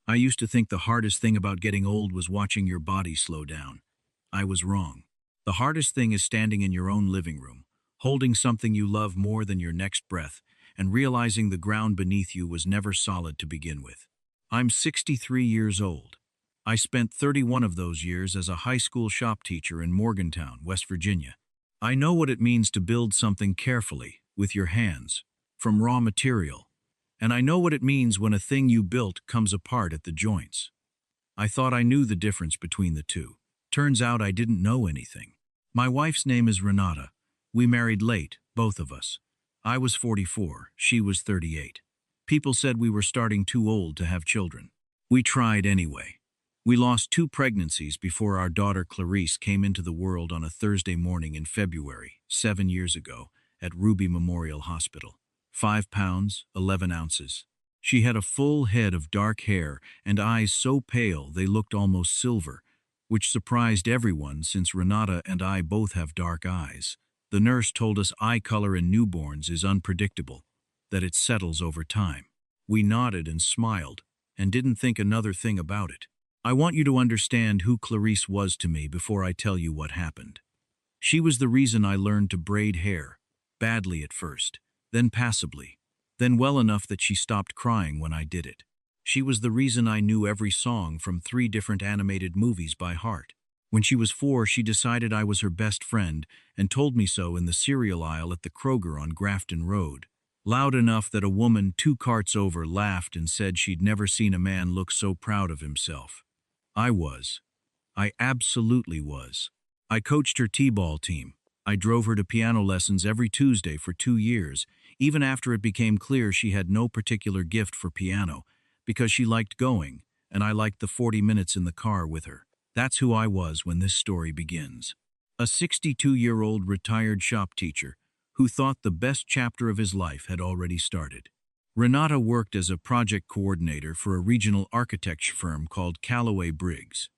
I used to think the hardest thing about getting old was watching your body slow down. I was wrong. The hardest thing is standing in your own living room, holding something you love more than your next breath, and realizing the ground beneath you was never solid to begin with. I'm 63 years old. I spent 31 of those years as a high school shop teacher in Morgantown, West Virginia. I know what it means to build something carefully, with your hands, from raw material. And I know what it means when a thing you built comes apart at the joints. I thought I knew the difference between the two. Turns out I didn't know anything. My wife's name is Renata. We married late, both of us. I was 44, she was 38. People said we were starting too old to have children. We tried anyway. We lost 2 pregnancies before our daughter Clarice came into the world on a Thursday morning in February, 7 years ago, at Ruby Memorial Hospital. 5 pounds, 11 ounces. She had a full head of dark hair and eyes so pale they looked almost silver, which surprised everyone since Renata and I both have dark eyes. The nurse told us eye color in newborns is unpredictable, that it settles over time. We nodded and smiled, and didn't think another thing about it. I want you to understand who Clarice was to me before I tell you what happened. She was the reason I learned to braid hair, badly at first, then passably, then well enough that she stopped crying when I did it. She was the reason I knew every song from 3 different animated movies by heart. When she was 4, she decided I was her best friend and told me so in the cereal aisle at the Kroger on Grafton Road. Loud enough that a woman 2 carts over laughed and said she'd never seen a man look so proud of himself. I was. I absolutely was. I coached her t-ball team. I drove her to piano lessons every Tuesday for 2 years, even after it became clear she had no particular gift for piano, because she liked going, and I liked the 40 minutes in the car with her. That's who I was when this story begins. A 62-year-old retired shop teacher who thought the best chapter of his life had already started. Renata worked as a project coordinator for a regional architecture firm called Callaway Briggs.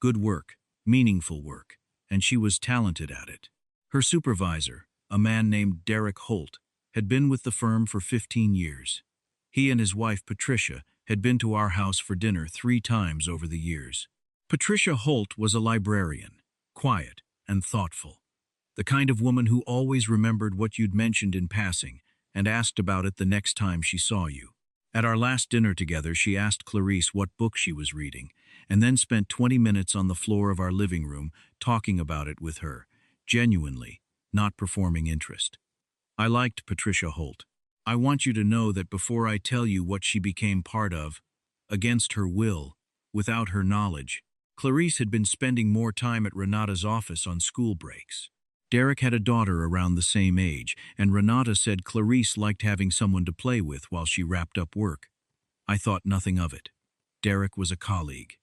Good work, meaningful work, and she was talented at it. Her supervisor, a man named Derek Holt, had been with the firm for 15 years. He and his wife Patricia had been to our house for dinner 3 times over the years. Patricia Holt was a librarian, quiet and thoughtful, the kind of woman who always remembered what you'd mentioned in passing and asked about it the next time she saw you. At our last dinner together, she asked Clarice what book she was reading, and then spent 20 minutes on the floor of our living room talking about it with her, genuinely, not performing interest. I liked Patricia Holt. I want you to know that before I tell you what she became part of, against her will, without her knowledge, Clarice had been spending more time at Renata's office on school breaks. Derek had a daughter around the same age, and Renata said Clarice liked having someone to play with while she wrapped up work. I thought nothing of it. Derek was a colleague.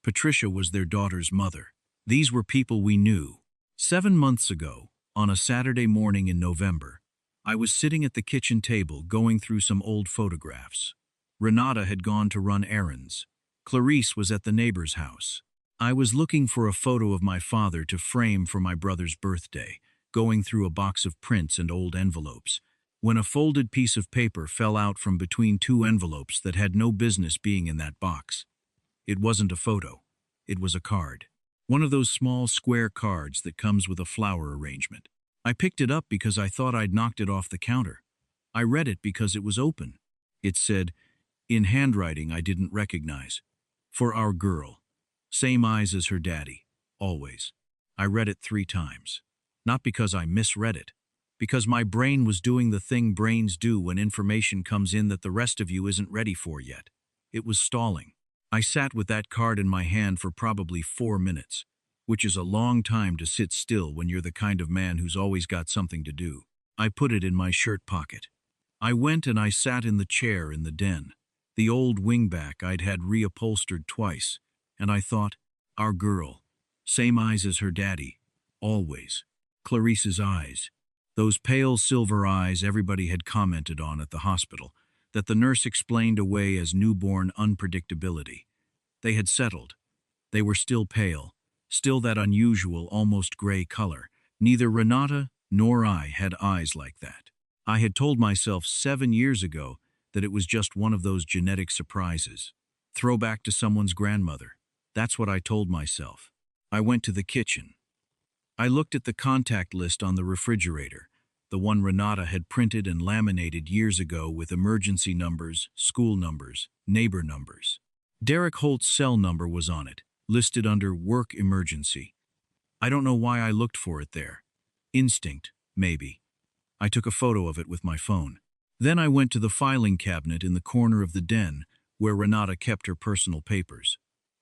Patricia was their daughter's mother. These were people we knew. 7 months ago, on a Saturday morning in November, I was sitting at the kitchen table going through some old photographs. Renata had gone to run errands. Clarice was at the neighbor's house. I was looking for a photo of my father to frame for my brother's birthday, going through a box of prints and old envelopes, when a folded piece of paper fell out from between 2 envelopes that had no business being in that box. It wasn't a photo. It was a card. One of those small square cards that comes with a flower arrangement. I picked it up because I thought I'd knocked it off the counter. I read it because it was open. It said, in handwriting I didn't recognize, "For our girl. Same eyes as her daddy, always." I read it 3 times. Not because I misread it, because my brain was doing the thing brains do when information comes in that the rest of you isn't ready for yet. It was stalling. I sat with that card in my hand for probably 4 minutes, which is a long time to sit still when you're the kind of man who's always got something to do. I put it in my shirt pocket. I went and I sat in the chair in the den, the old wingback I'd had reupholstered twice, and I thought, our girl, same eyes as her daddy, always. Clarice's eyes, those pale silver eyes everybody had commented on at the hospital, that the nurse explained away as newborn unpredictability. They had settled. They were still pale, still that unusual, almost gray color. Neither Renata nor I had eyes like that. I had told myself 7 years ago that it was just one of those genetic surprises. Throwback to someone's grandmother. That's what I told myself. I went to the kitchen. I looked at the contact list on the refrigerator, the one Renata had printed and laminated years ago with emergency numbers, school numbers, neighbor numbers. Derek Holt's cell number was on it, listed under work emergency. I don't know why I looked for it there. Instinct, maybe. I took a photo of it with my phone. Then I went to the filing cabinet in the corner of the den where Renata kept her personal papers.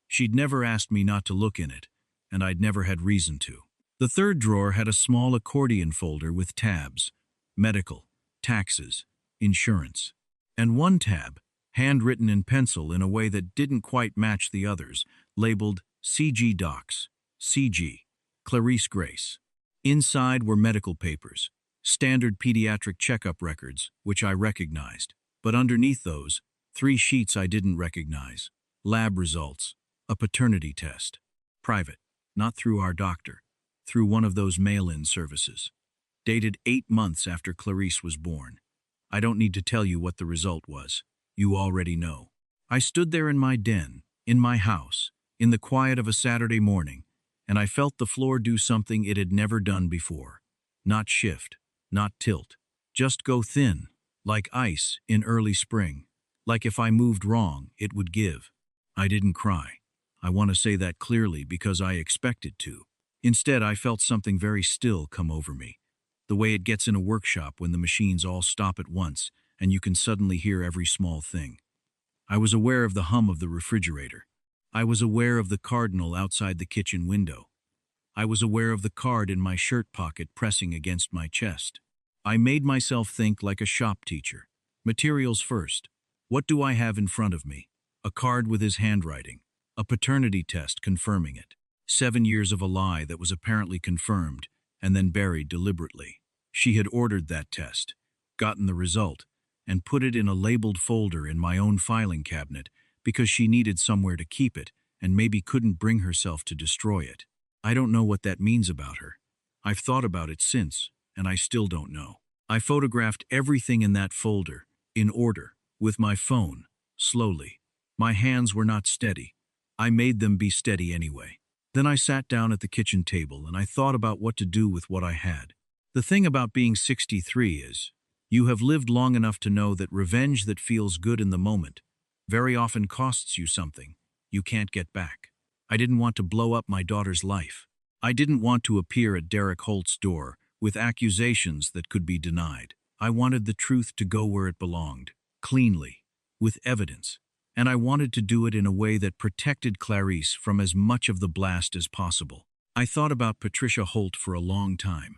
She'd never asked me not to look in it, and I'd never had reason to. The third drawer had a small accordion folder with tabs: medical, taxes, insurance. And one tab, handwritten in pencil in a way that didn't quite match the others, labeled CG Docs, CG, Clarice Grace. Inside were medical papers, standard pediatric checkup records, which I recognized. But underneath those, 3 sheets I didn't recognize: lab results, a paternity test. Private, not through our doctor, through one of those mail-in services. Dated 8 months after Clarice was born. I don't need to tell you what the result was. You already know. I stood there in my den, in my house, in the quiet of a Saturday morning, and I felt the floor do something it had never done before. Not shift, not tilt, just go thin, like ice in early spring. Like if I moved wrong, it would give. I didn't cry. I want to say that clearly because I expected to. Instead, I felt something very still come over me. The way it gets in a workshop when the machines all stop at once and you can suddenly hear every small thing. I was aware of the hum of the refrigerator. I was aware of the cardinal outside the kitchen window. I was aware of the card in my shirt pocket pressing against my chest. I made myself think like a shop teacher. Materials first. What do I have in front of me? A card with his handwriting. A paternity test confirming it. 7 years of a lie that was apparently confirmed and then buried deliberately. She had ordered that test, gotten the result, and put it in a labeled folder in my own filing cabinet because she needed somewhere to keep it and maybe couldn't bring herself to destroy it. I don't know what that means about her. I've thought about it since, and I still don't know. I photographed everything in that folder, in order, with my phone, slowly. My hands were not steady. I made them be steady anyway. Then I sat down at the kitchen table and I thought about what to do with what I had. The thing about being 63 is, you have lived long enough to know that revenge that feels good in the moment very often costs you something you can't get back. I didn't want to blow up my daughter's life. I didn't want to appear at Derek Holt's door with accusations that could be denied. I wanted the truth to go where it belonged, cleanly, with evidence. And I wanted to do it in a way that protected Clarice from as much of the blast as possible. I thought about Patricia Holt for a long time.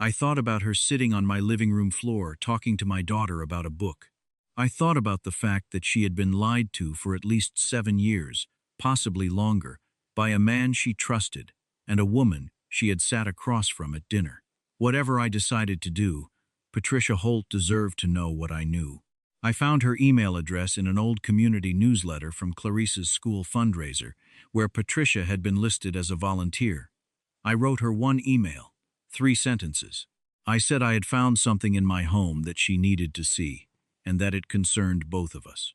I thought about her sitting on my living room floor talking to my daughter about a book. I thought about the fact that she had been lied to for at least 7 years, possibly longer, by a man she trusted and a woman she had sat across from at dinner. Whatever I decided to do, Patricia Holt deserved to know what I knew. I found her email address in an old community newsletter from Clarice's school fundraiser, where Patricia had been listed as a volunteer. I wrote her one email, 3 sentences. I said I had found something in my home that she needed to see, and that it concerned both of us.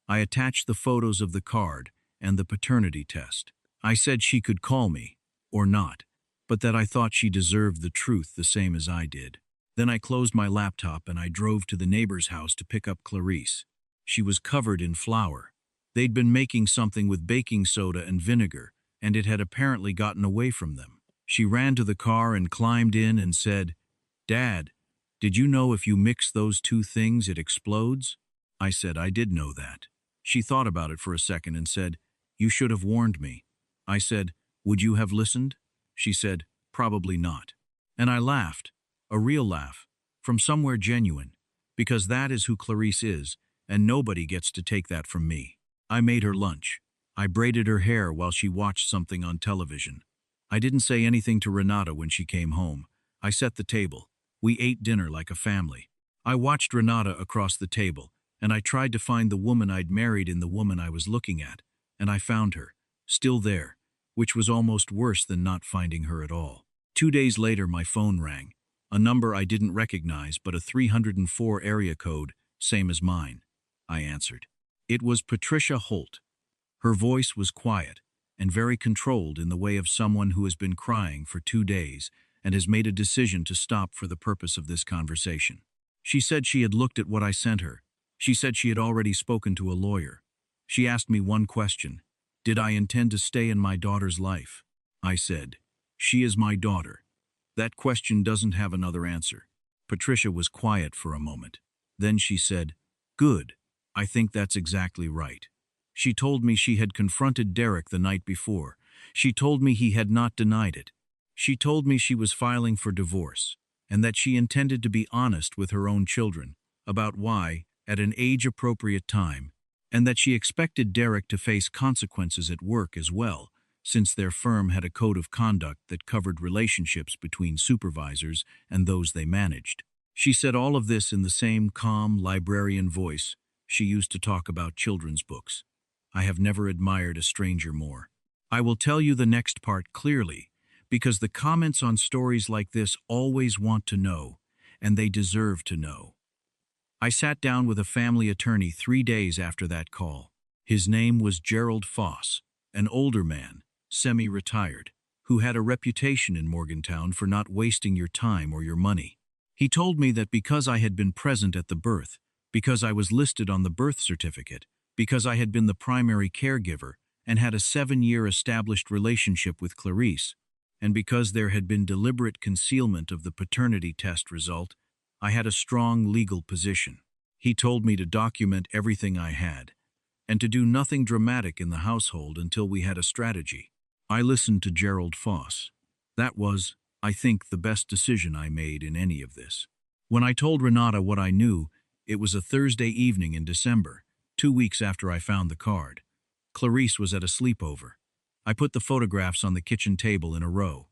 I attached the photos of the card and the paternity test. I said she could call me, or not, but that I thought she deserved the truth the same as I did. Then I closed my laptop and I drove to the neighbor's house to pick up Clarice. She was covered in flour. They'd been making something with baking soda and vinegar, and it had apparently gotten away from them. She ran to the car and climbed in and said, "Dad, did you know if you mix those 2 things it explodes?" I said I did know that. She thought about it for a second and said, "You should have warned me." I said, "Would you have listened?" She said, "Probably not." And I laughed. A real laugh, from somewhere genuine, because that is who Clarice is, and nobody gets to take that from me. I made her lunch. I braided her hair while she watched something on television. I didn't say anything to Renata when she came home. I set the table. We ate dinner like a family. I watched Renata across the table, and I tried to find the woman I'd married in the woman I was looking at, and I found her, still there, which was almost worse than not finding her at all. 2 days later, my phone rang. A number I didn't recognize, but a 304 area code, same as mine. I answered. It was Patricia Holt, Her voice was quiet and very controlled in the way of someone who has been crying for 2 days and has made a decision to stop for the purpose of this conversation. She said she had looked at what I sent her. She said she had already spoken to a lawyer. She asked me one question. Did I intend to stay in my daughter's life? I said, she is my daughter. That question doesn't have another answer. Patricia was quiet for a moment. Then she said, good, I think that's exactly right. She told me she had confronted Derek the night before. She told me he had not denied it. She told me she was filing for divorce, and that she intended to be honest with her own children about why, at an age-appropriate time, and that she expected Derek to face consequences at work as well, since their firm had a code of conduct that covered relationships between supervisors and those they managed. She said all of this in the same calm, librarian voice she used to talk about children's books. I have never admired a stranger more. I will tell you the next part clearly, because the comments on stories like this always want to know, and they deserve to know. I sat down with a family attorney 3 days after that call. His name was Gerald Foss, an older man, semi-retired, who had a reputation in Morgantown for not wasting your time or your money. He told me that because I had been present at the birth, because I was listed on the birth certificate, because I had been the primary caregiver and had a 7-year established relationship with Clarice, and because there had been deliberate concealment of the paternity test result, I had a strong legal position. He told me to document everything I had, and to do nothing dramatic in the household until we had a strategy. I listened to Gerald Foss. That was, I think, the best decision I made in any of this. When I told Renata what I knew, it was a Thursday evening in December, 2 weeks after I found the card. Clarice was at a sleepover. I put the photographs on the kitchen table in a row.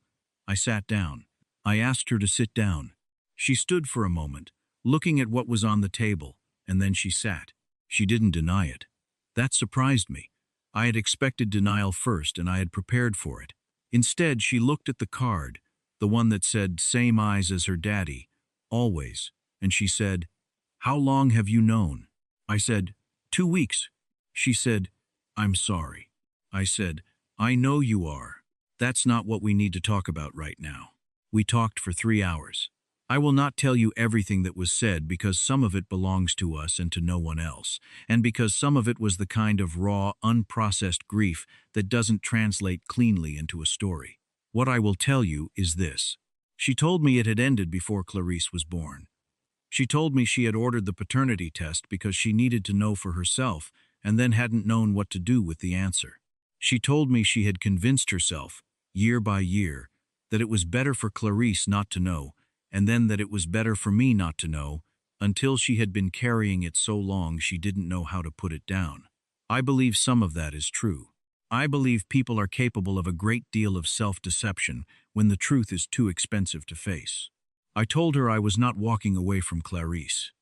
I sat down. I asked her to sit down. She stood for a moment, looking at what was on the table, and then she sat. She didn't deny it. That surprised me. I had expected denial first, and I had prepared for it. Instead, she looked at the card, the one that said, same eyes as her daddy, always, and she said, how long have you known? I said, 2 weeks. She said, I'm sorry. I said, I know you are. That's not what we need to talk about right now. We talked for 3 hours. I will not tell you everything that was said because some of it belongs to us and to no one else, and because some of it was the kind of raw, unprocessed grief that doesn't translate cleanly into a story. What I will tell you is this. She told me it had ended before Clarice was born. She told me she had ordered the paternity test because she needed to know for herself and then hadn't known what to do with the answer. She told me she had convinced herself, year by year, that it was better for Clarice not to know, and then that it was better for me not to know, until she had been carrying it so long she didn't know how to put it down. I believe some of that is true. I believe people are capable of a great deal of self-deception when the truth is too expensive to face. I told her I was not walking away from Clarice.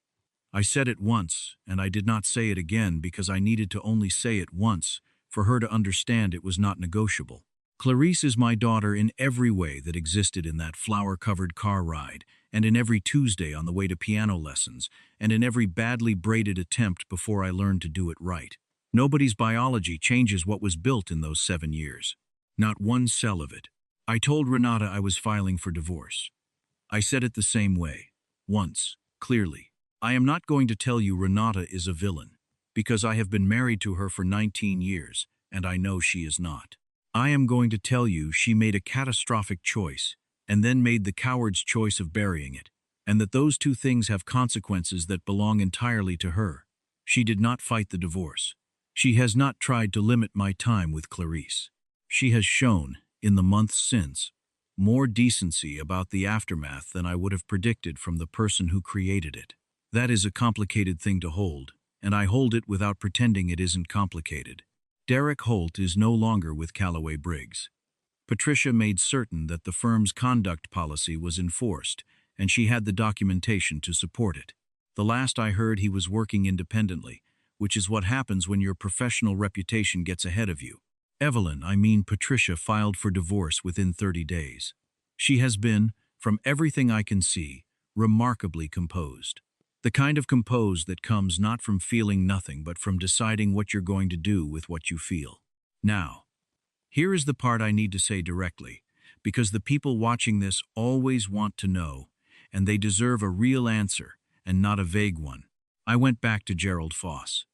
I said it once, and I did not say it again because I needed to only say it once for her to understand it was not negotiable. Clarice is my daughter in every way that existed in that flower-covered car ride, and in every Tuesday on the way to piano lessons, and in every badly braided attempt before I learned to do it right. Nobody's biology changes what was built in those 7 years. Not one cell of it. I told Renata I was filing for divorce. I said it the same way, once, clearly. I am not going to tell you Renata is a villain, because I have been married to her for 19 years, and I know she is not. I am going to tell you she made a catastrophic choice, and then made the coward's choice of burying it, and that those two things have consequences that belong entirely to her. She did not fight the divorce. She has not tried to limit my time with Clarice. She has shown, in the months since, more decency about the aftermath than I would have predicted from the person who created it. That is a complicated thing to hold, and I hold it without pretending it isn't complicated. Derek Holt is no longer with Callaway Briggs. Patricia made certain that the firm's conduct policy was enforced, and she had the documentation to support it. The last I heard, he was working independently, which is what happens when your professional reputation gets ahead of you. Patricia filed for divorce within 30 days. She has been, from everything I can see, remarkably composed. The kind of compose that comes not from feeling nothing but from deciding what you're going to do with what you feel. Now, here is the part I need to say directly, because the people watching this always want to know, and they deserve a real answer and not a vague one. I went back to Gerald Foss.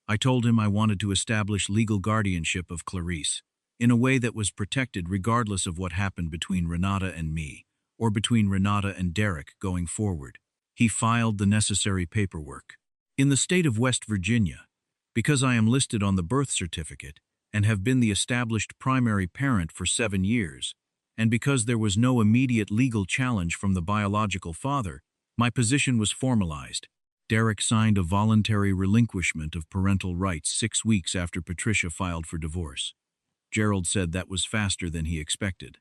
I told him I wanted to establish legal guardianship of Clarice, in a way that was protected regardless of what happened between Renata and me, or between Renata and Derek going forward. He filed the necessary paperwork. In the state of West Virginia, because I am listed on the birth certificate and have been the established primary parent for 7 years, and because there was no immediate legal challenge from the biological father, my position was formalized. Derek signed a voluntary relinquishment of parental rights 6 weeks after Patricia filed for divorce. Gerald said that was faster than he expected.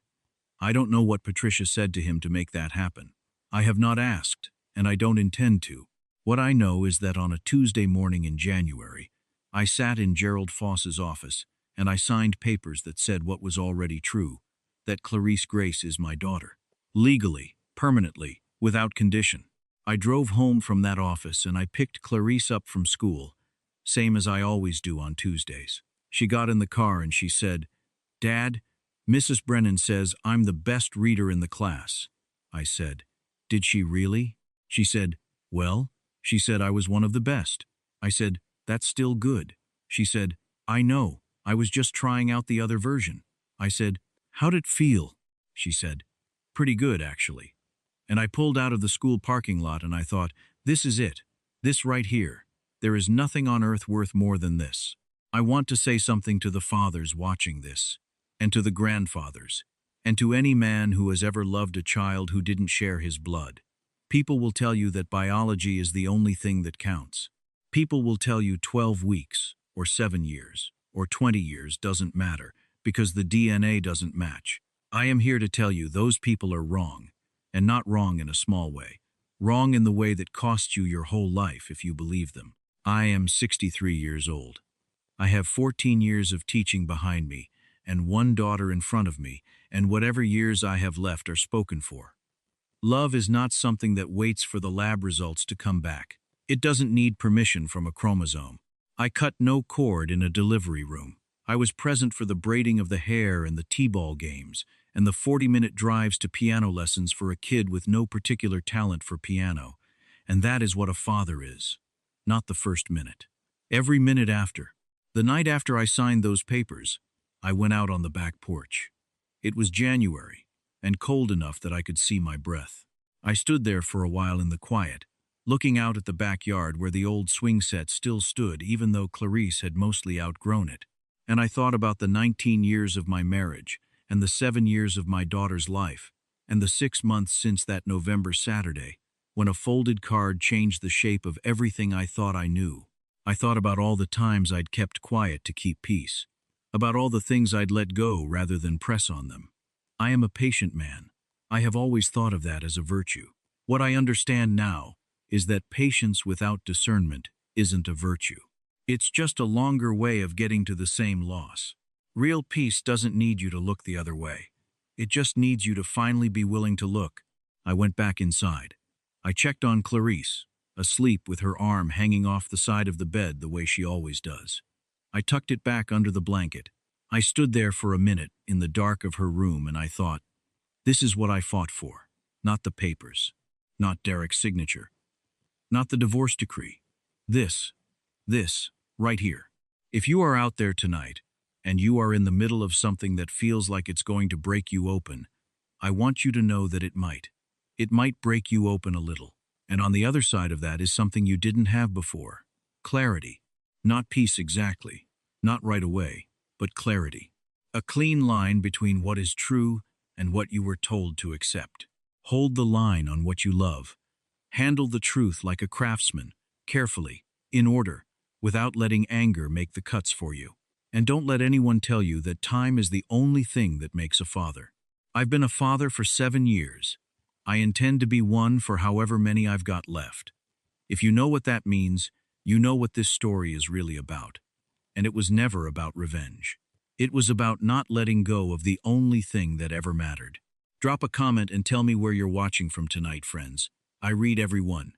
I don't know what Patricia said to him to make that happen. I have not asked, and I don't intend to. What I know is that on a Tuesday morning in January, I sat in Gerald Foss's office and I signed papers that said what was already true, that Clarice Grace is my daughter. Legally, permanently, without condition. I drove home from that office and I picked Clarice up from school, same as I always do on Tuesdays. She got in the car and she said, "Dad, Mrs. Brennan says I'm the best reader in the class." I said, "Did she really?" She said, "Well, she said I was one of the best." I said, "That's still good." She said, "I know, I was just trying out the other version." I said, "How'd it feel?" She said, "Pretty good, actually." And I pulled out of the school parking lot and I thought, this is it. This right here. There is nothing on earth worth more than this. I want to say something to the fathers watching this, and to the grandfathers, and to any man who has ever loved a child who didn't share his blood. People will tell you that biology is the only thing that counts. People will tell you 12 weeks, or 7 years, or 20 years doesn't matter, because the DNA doesn't match. I am here to tell you those people are wrong, and not wrong in a small way. Wrong in the way that costs you your whole life if you believe them. I am 63 years old. I have 14 years of teaching behind me, and 1 daughter in front of me, and whatever years I have left are spoken for. Love is not something that waits for the lab results to come back. It doesn't need permission from a chromosome. I cut no cord in a delivery room. I was present for the braiding of the hair and the t-ball games, and the 40-minute drives to piano lessons for a kid with no particular talent for piano. And that is what a father is. Not the first minute. Every minute after. The night after I signed those papers, I went out on the back porch. It was January, and cold enough that I could see my breath. I stood there for a while in the quiet, looking out at the backyard where the old swing set still stood even though Clarice had mostly outgrown it. And I thought about the 19 years of my marriage, and the 7 years of my daughter's life, and the 6 months since that November Saturday, when a folded card changed the shape of everything I thought I knew. I thought about all the times I'd kept quiet to keep peace, about all the things I'd let go rather than press on them. I am a patient man. I have always thought of that as a virtue. What I understand now is that patience without discernment isn't a virtue. It's just a longer way of getting to the same loss. Real peace doesn't need you to look the other way. It just needs you to finally be willing to look. I went back inside. I checked on Clarice, asleep with her arm hanging off the side of the bed the way she always does. I tucked it back under the blanket. I stood there for a minute in the dark of her room and I thought, this is what I fought for. Not the papers. Not Derek's signature. Not the divorce decree. This, right here. If you are out there tonight, and you are in the middle of something that feels like it's going to break you open, I want you to know that it might. It might break you open a little. And on the other side of that is something you didn't have before. Clarity. Not peace exactly. Not right away, but clarity. A clean line between what is true and what you were told to accept. Hold the line on what you love. Handle the truth like a craftsman, carefully, in order, without letting anger make the cuts for you. And don't let anyone tell you that time is the only thing that makes a father. I've been a father for 7 years. I intend to be one for however many I've got left. If you know what that means, you know what this story is really about. And it was never about revenge. It was about not letting go of the only thing that ever mattered. Drop a comment and tell me where you're watching from tonight, friends. I read every one.